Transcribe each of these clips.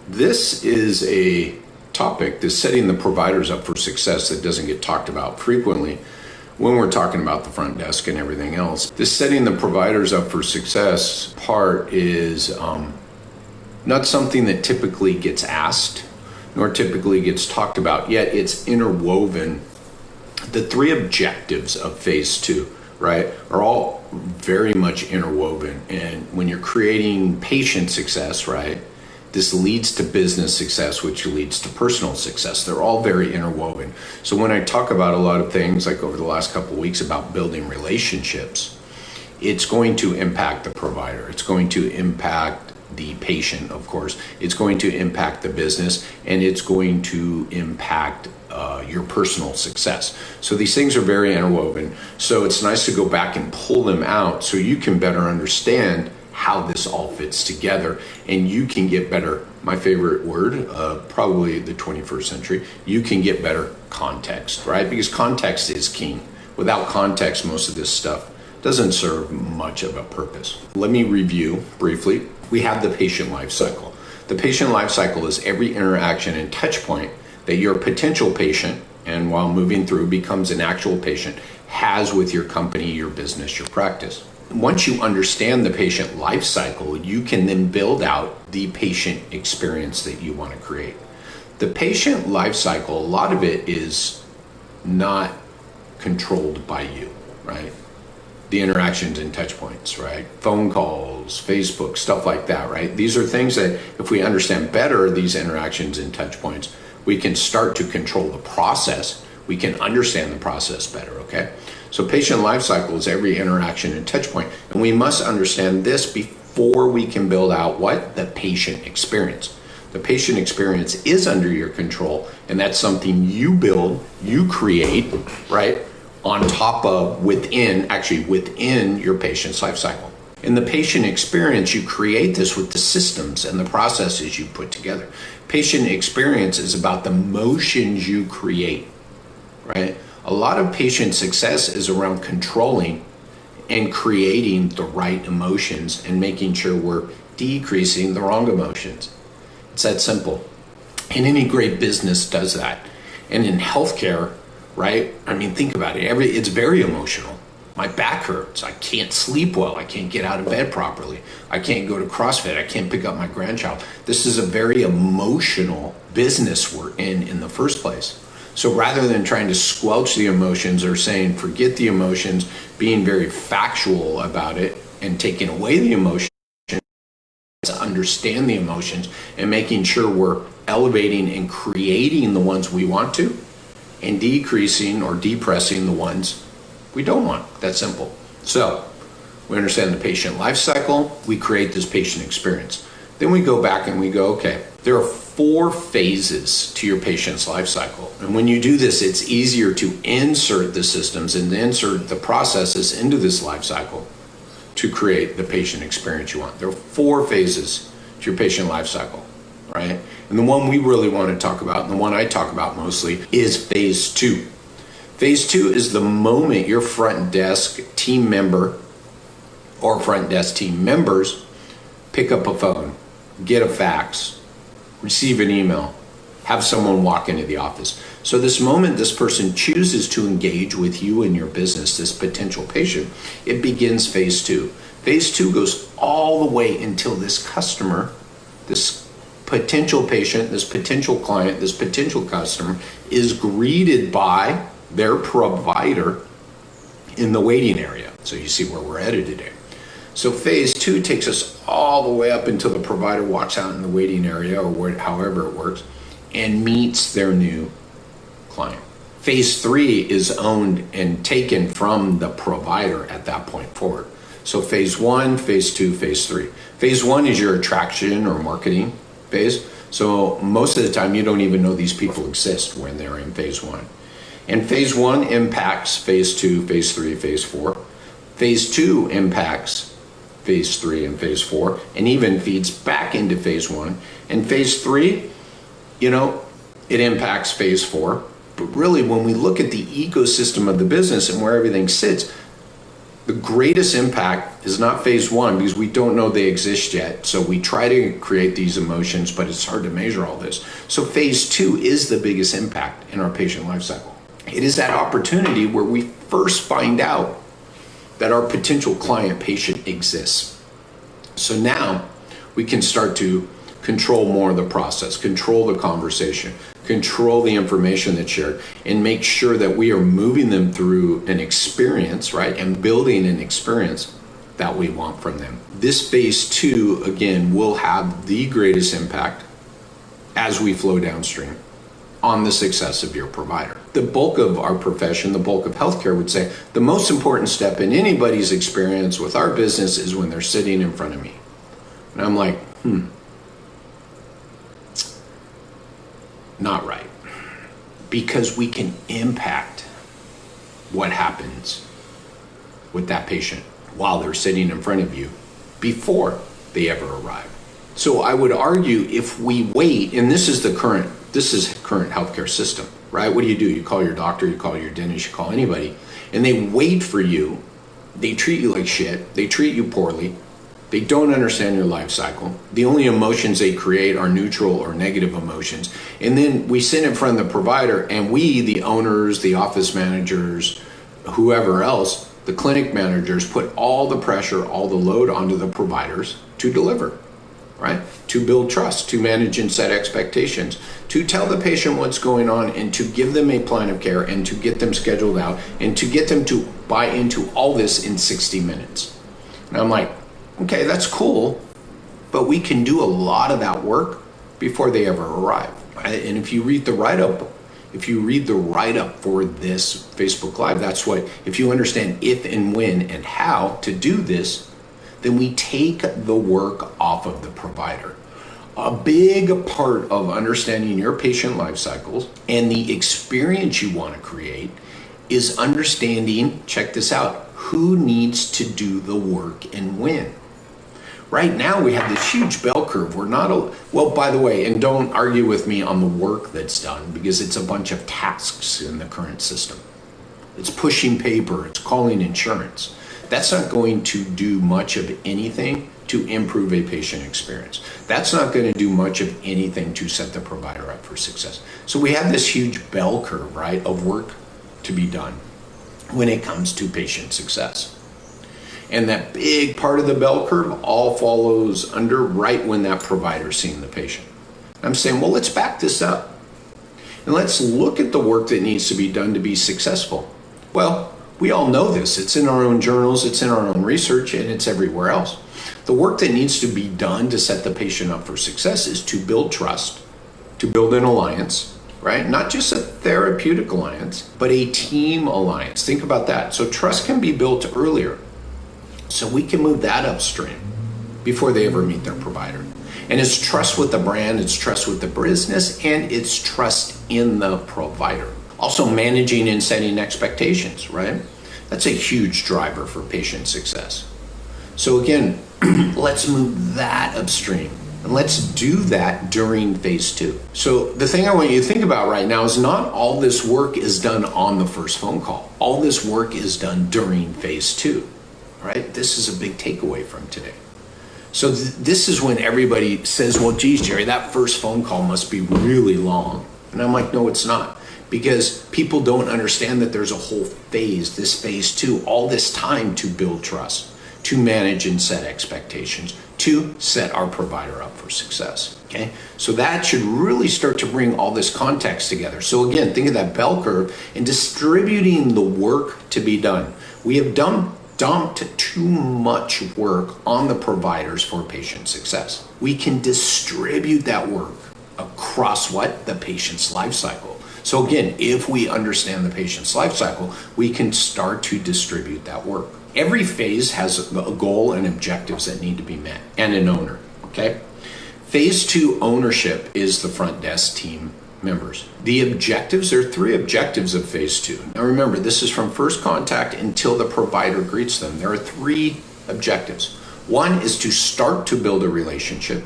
This is a topic that's setting the providers up for success that doesn't get talked about frequently when we're talking about the front desk and everything else. This setting the providers up for success part is not something that typically gets asked nor typically gets talked about, yet it's interwoven. The three objectives of phase two, right, are all very much interwoven. And when you're creating patient success, right, this leads to business success, which leads to personal success. They're all very interwoven. So when I talk about a lot of things, like over the last couple of weeks about building relationships, it's going to impact the provider. It's going to impact the patient, of course. It's going to impact the business, and it's going to impact your personal success. So these things are very interwoven. So it's nice to go back and pull them out so you can better understand how this all fits together, and you can get better, my favorite word, probably the 21st century, you can get better context, right? Because context is king. Without context, most of this stuff doesn't serve much of a purpose. Let me review briefly. We have the patient life cycle. The patient life cycle is every interaction and touch point that your potential patient, and while moving through becomes an actual patient, has with your company, your business, your practice. Once you understand the patient life cycle, you can then build out the patient experience that you want to create. The patient life cycle, a lot of it is not controlled by you, right? The interactions and touch points, right? Phone calls, Facebook, stuff like that, right? These are things that if we understand better these interactions and touch points, we can start to control the process. We can understand the process better, okay? So patient life cycle is every interaction and touch point, and we must understand this before we can build out what? The patient experience. The patient experience is under your control, and that's something you build, you create, right? On top of, within your patient's life cycle. In the patient experience, you create this with the systems and the processes you put together. Patient experience is about the motions you create, right? A lot of patient success is around controlling and creating the right emotions and making sure we're decreasing the wrong emotions. It's that simple. And any great business does that. And in healthcare, right? I mean, think about it. It's very emotional. My back hurts. I can't sleep well. I can't get out of bed properly. I can't go to CrossFit. I can't pick up my grandchild. This is a very emotional business we're in the first place. So rather than trying to squelch the emotions or saying, forget the emotions, being very factual about it and taking away the emotions, to understand the emotions and making sure we're elevating and creating the ones we want to, and decreasing or depressing the ones we don't want. That's simple. So we understand the patient life cycle, we create this patient experience. Then we go back and we go, okay, there are 4 phases to your patient's life cycle. And when you do this, it's easier to insert the systems and insert the processes into this life cycle to create the patient experience you want. There are 4 phases to your patient life cycle, right? And the one we really want to talk about, and the one I talk about mostly, is phase 2. Phase 2 is the moment your front desk team member or front desk team members pick up a phone, get a fax, receive an email, have someone walk into the office. So this moment this person chooses to engage with you and your business, this potential patient, it begins phase 2. Phase 2 goes all the way until this customer, this potential patient, this potential client, this potential customer is greeted by their provider in the waiting area. So you see where we're headed today. So phase 2 takes us all the way up until the provider walks out in the waiting area or however it works and meets their new client. Phase 3 is owned and taken from the provider at that point forward. So phase 1, phase 2, phase 3. Phase 1 is your attraction or marketing phase. So most of the time you don't even know these people exist when they're in phase 1. And phase 1 impacts phase 2, phase 3, phase 4. Phase 2 impacts phase 3 and phase 4, and even feeds back into phase 1. And phase 3, it impacts phase 4. But really, when we look at the ecosystem of the business and where everything sits, The greatest impact is not phase one because we don't know they exist yet. So we try to create these emotions, but it's hard to measure all this. So phase two is the biggest impact in our patient life cycle. It is that opportunity where we first find out that our potential client patient exists. So now we can start to control more of the process, control the conversation, control the information that's shared, and make sure that we are moving them through an experience, right? And building an experience that we want from them. This phase two, again, will have the greatest impact as we flow downstream on the success of your provider. The bulk of our profession, the bulk of healthcare would say the most important step in anybody's experience with our business is when they're sitting in front of me. And I'm like, not right. Because we can impact what happens with that patient while they're sitting in front of you before they ever arrive. So I would argue if we wait, and this is current healthcare system, right? What do? You call your doctor, you call your dentist, you call anybody, and they wait for you. They treat you like shit. They treat you poorly. They don't understand your life cycle. The only emotions they create are neutral or negative emotions. And then we sit in front of the provider and we, the owners, the office managers, whoever else, the clinic managers, put all the pressure, all the load onto the providers to deliver, right? To build trust, to manage and set expectations, to tell the patient what's going on and to give them a plan of care and to get them scheduled out and to get them to buy into all this in 60 minutes. And I'm like, okay, that's cool, but we can do a lot of that work before they ever arrive. And if you read the write-up for this Facebook Live, that's what, if you understand if and when and how to do this, then we take the work off of the provider. A big part of understanding your patient life cycles and the experience you want to create is understanding, check this out, who needs to do the work and when. Right now we have this huge bell curve. Well, by the way, and don't argue with me on the work that's done because it's a bunch of tasks in the current system. It's pushing paper, it's calling insurance. That's not going to do much of anything to improve a patient experience. That's not going to do much of anything to set the provider up for success. So we have this huge bell curve, right, of work to be done when it comes to patient success. And that big part of the bell curve all follows under right when that provider's seeing the patient. I'm saying, well, let's back this up. And let's look at the work that needs to be done to be successful. Well, we all know this. It's in our own journals, it's in our own research, and it's everywhere else. The work that needs to be done to set the patient up for success is to build trust, to build an alliance, right? Not just a therapeutic alliance, but a team alliance. Think about that. So trust can be built earlier. So we can move that upstream before they ever meet their provider. And it's trust with the brand, it's trust with the business, and it's trust in the provider. Also managing and setting expectations, right? That's a huge driver for patient success. So again, let's move that upstream. And let's do that during phase two. So the thing I want you to think about right now is not all this work is done on the first phone call. All this work is done during phase two. Right? This is a big takeaway from today. So this is when everybody says, well, geez, Jerry, that first phone call must be really long. And I'm like, no, it's not. Because people don't understand that there's a whole phase, this phase two, all this time to build trust, to manage and set expectations, to set our provider up for success. Okay? So that should really start to bring all this context together. So again, think of that bell curve and distributing the work to be done. We have dumped too much work on the providers for patient success. We can distribute that work across the patient's life cycle. So again, if we understand the patient's life cycle, we can start to distribute that work. Every phase has a goal and objectives that need to be met and an owner, okay? Phase two ownership is the front desk team members. The objectives, there are 3 objectives of phase two. Now remember, this is from first contact until the provider greets them. There are 3 objectives. One is to start to build a relationship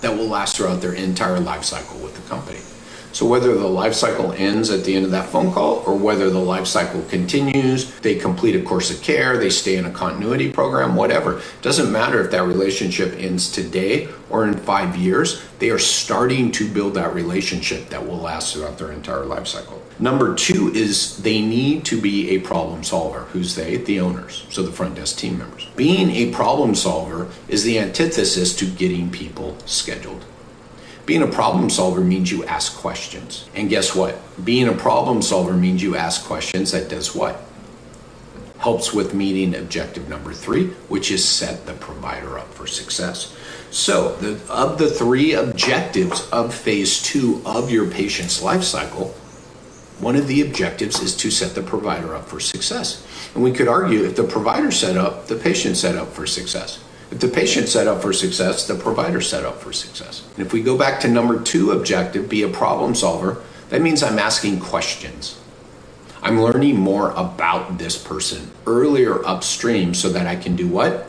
that will last throughout their entire life cycle with the company. So whether the life cycle ends at the end of that phone call or whether the life cycle continues, they complete a course of care, they stay in a continuity program, whatever. Doesn't matter if that relationship ends today or in 5 years, they are starting to build that relationship that will last throughout their entire life cycle. Number 2 is they need to be a problem solver. Who's they? The owners, so the front desk team members. Being a problem solver is the antithesis to getting people scheduled. Being a problem solver means you ask questions. And guess what? Being a problem solver means you ask questions that does what? Helps with meeting objective number 3, which is set the provider up for success. So of the 3 objectives of phase 2 of your patient's life cycle, one of the objectives is to set the provider up for success. And we could argue if the provider set up, the patient set up for success. If the patient set up for success, the provider set up for success. And if we go back to number 2 objective, be a problem solver, that means I'm asking questions. I'm learning more about this person earlier upstream so that I can do what?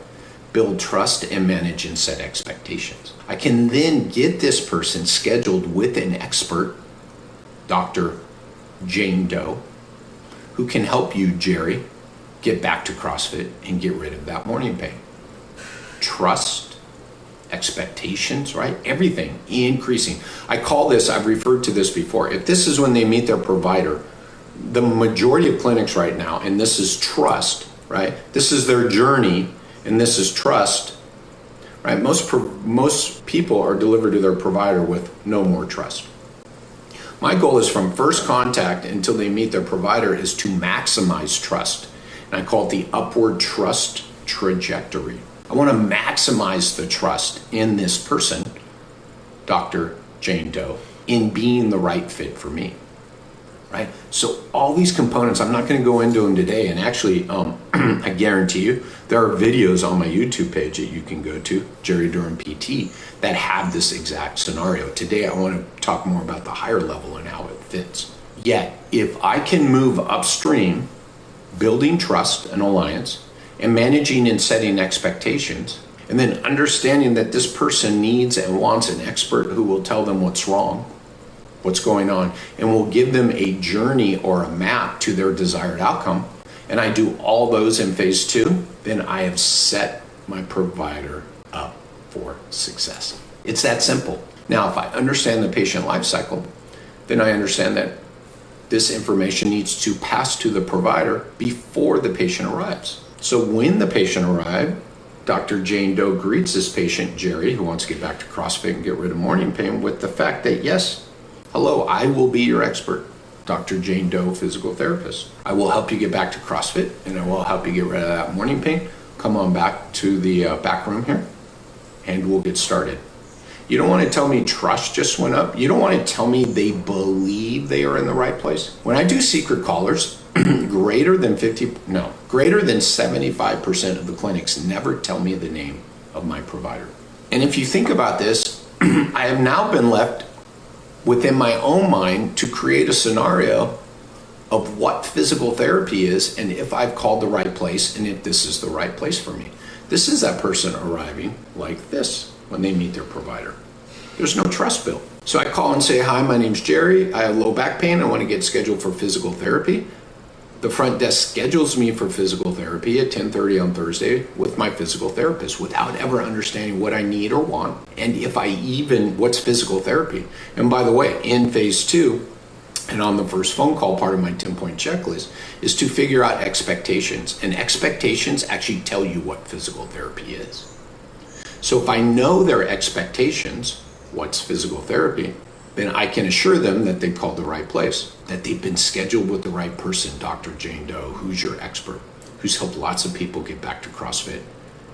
Build trust and manage and set expectations. I can then get this person scheduled with an expert, Dr. Jane Doe, who can help you, Jerry, get back to CrossFit and get rid of that morning pain. Trust, expectations, right? Everything increasing. I call this, I've referred to this before, if this is when they meet their provider, the majority of clinics right now, and this is trust, right? This is their journey, and this is trust, right? Most people are delivered to their provider with no more trust. My goal is from first contact until they meet their provider is to maximize trust. And I call it the upward trust trajectory. I want to maximize the trust in this person, Dr. Jane Doe, in being the right fit for me, right? So all these components, I'm not going to go into them today. And actually, I guarantee you, there are videos on my YouTube page that you can go to, Jerry Durham PT, that have this exact scenario. Today, I want to talk more about the higher level and how it fits. Yet, if I can move upstream, building trust and alliance, and managing and setting expectations, and then understanding that this person needs and wants an expert who will tell them what's wrong, what's going on, and will give them a journey or a map to their desired outcome, and I do all those in phase 2, then I have set my provider up for success. It's that simple. Now, if I understand the patient life cycle, then I understand that this information needs to pass to the provider before the patient arrives. So when the patient arrived, Dr. Jane Doe greets this patient, Jerry, who wants to get back to CrossFit and get rid of morning pain, with the fact that, yes, hello, I will be your expert, Dr. Jane Doe, physical therapist. I will help you get back to CrossFit, and I will help you get rid of that morning pain. Come on back to the back room here, and we'll get started. You don't want to tell me trust just went up. You don't want to tell me they believe they are in the right place. When I do secret callers, greater than 75% of the clinics never tell me the name of my provider. And if you think about this, I have now been left within my own mind to create a scenario of what physical therapy is and if I've called the right place and if this is the right place for me. This is that person arriving like this when they meet their provider. There's no trust built. So I call and say, hi, my name's Jerry. I have low back pain. I want to get scheduled for physical therapy. The front desk schedules me for physical therapy at 10:30 on Thursday with my physical therapist without ever understanding what I need or want. And if I even, what's physical therapy? And by the way, in phase 2, and on the first phone call, part of my 10-point checklist is to figure out expectations. And expectations actually tell you what physical therapy is. So if I know their expectations, what's physical therapy, then I can assure them that they called the right place, that they've been scheduled with the right person, Dr. Jane Doe, who's your expert, who's helped lots of people get back to CrossFit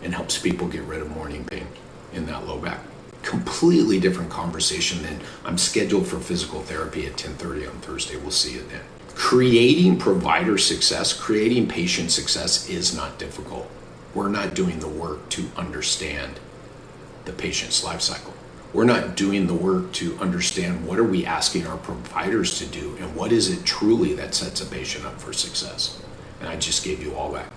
and helps people get rid of morning pain in that low back. Completely different conversation than I'm scheduled for physical therapy at 10:30 on Thursday. We'll see you then. Creating provider success, creating patient success is not difficult. We're not doing the work to understand the patient's life cycle. We're not doing the work to understand what are we asking our providers to do and what is it truly that sets a patient up for success. And I just gave you all that.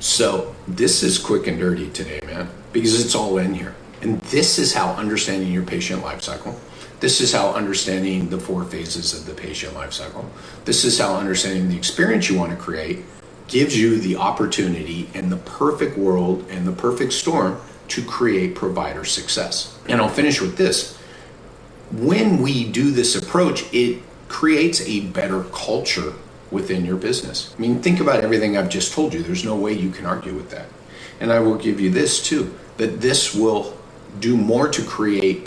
So this is quick and dirty today, man, because it's all in here. And this is how understanding your patient life cycle, This is how understanding the 4 phases of the patient life cycle. This is how understanding the experience you want to create gives you the opportunity and the perfect world and the perfect storm to create provider success. And I'll finish with this. When we do this approach, it creates a better culture within your business. I mean, think about everything I've just told you. There's no way you can argue with that. And I will give you this too, that this will do more to create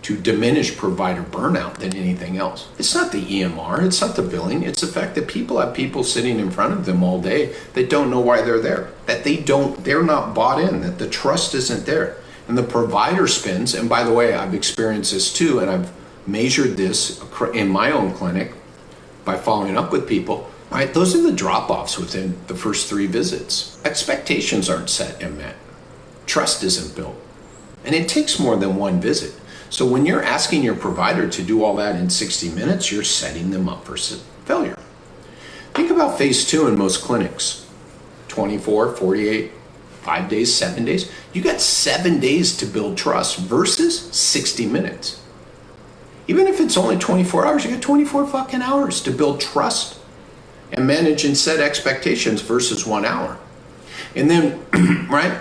to diminish provider burnout than anything else. It's not the EMR, it's not the billing, it's the fact that people have people sitting in front of them all day that don't know why they're there, that they're not bought in, that the trust isn't there. And the provider spends, and by the way, I've experienced this too, and I've measured this in my own clinic by following up with people, right? Those are the drop-offs within the first 3 visits. Expectations aren't set and met. Trust isn't built. And it takes more than 1 visit. So when you're asking your provider to do all that in 60 minutes, you're setting them up for failure. Think about phase 2 in most clinics. 24, 48, 5 days, 7 days. You got 7 days to build trust versus 60 minutes. Even if it's only 24 hours, you got 24 fucking hours to build trust and manage and set expectations versus 1 hour. And then, right?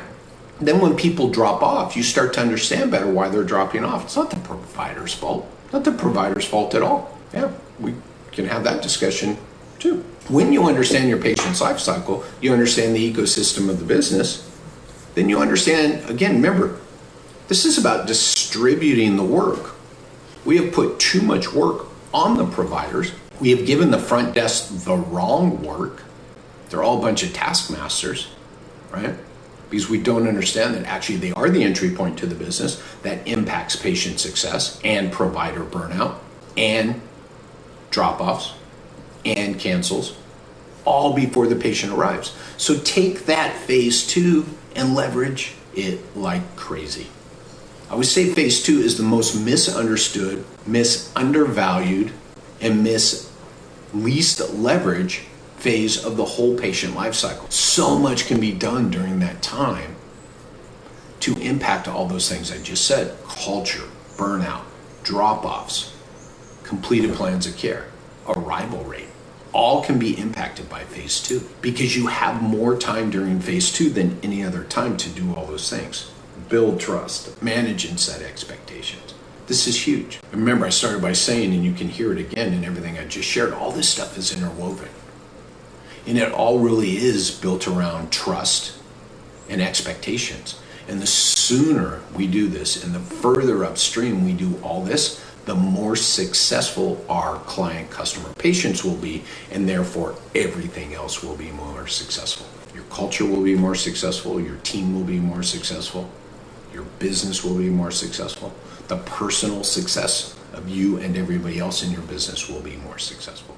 Then when people drop off, you start to understand better why they're dropping off. It's not the provider's fault. Not the provider's fault at all. Yeah, we can have that discussion too. When you understand your patient's life cycle, you understand the ecosystem of the business, then you understand, again, remember, this is about distributing the work. We have put too much work on the providers. We have given the front desk the wrong work. They're all a bunch of taskmasters, right? Because we don't understand that actually they are the entry point to the business that impacts patient success and provider burnout and drop-offs and cancels, all before the patient arrives. So take that phase 2 and leverage it like crazy. I would say phase 2 is the most misunderstood, undervalued, and least leverage phase of the whole patient life cycle. So much can be done during that time to impact all those things I just said: culture, burnout, drop-offs, completed plans of care, arrival rate. All can be impacted by phase 2 because you have more time during phase 2 than any other time to do all those things. Build trust, manage and set expectations. This is huge. Remember, I started by saying, and you can hear it again in everything I just shared, all this stuff is interwoven. And it all really is built around trust and expectations. And the sooner we do this and the further upstream we do all this, the more successful our client, customer, patients will be, and therefore everything else will be more successful. Your culture will be more successful, your team will be more successful, your business will be more successful, the personal success of you and everybody else in your business will be more successful.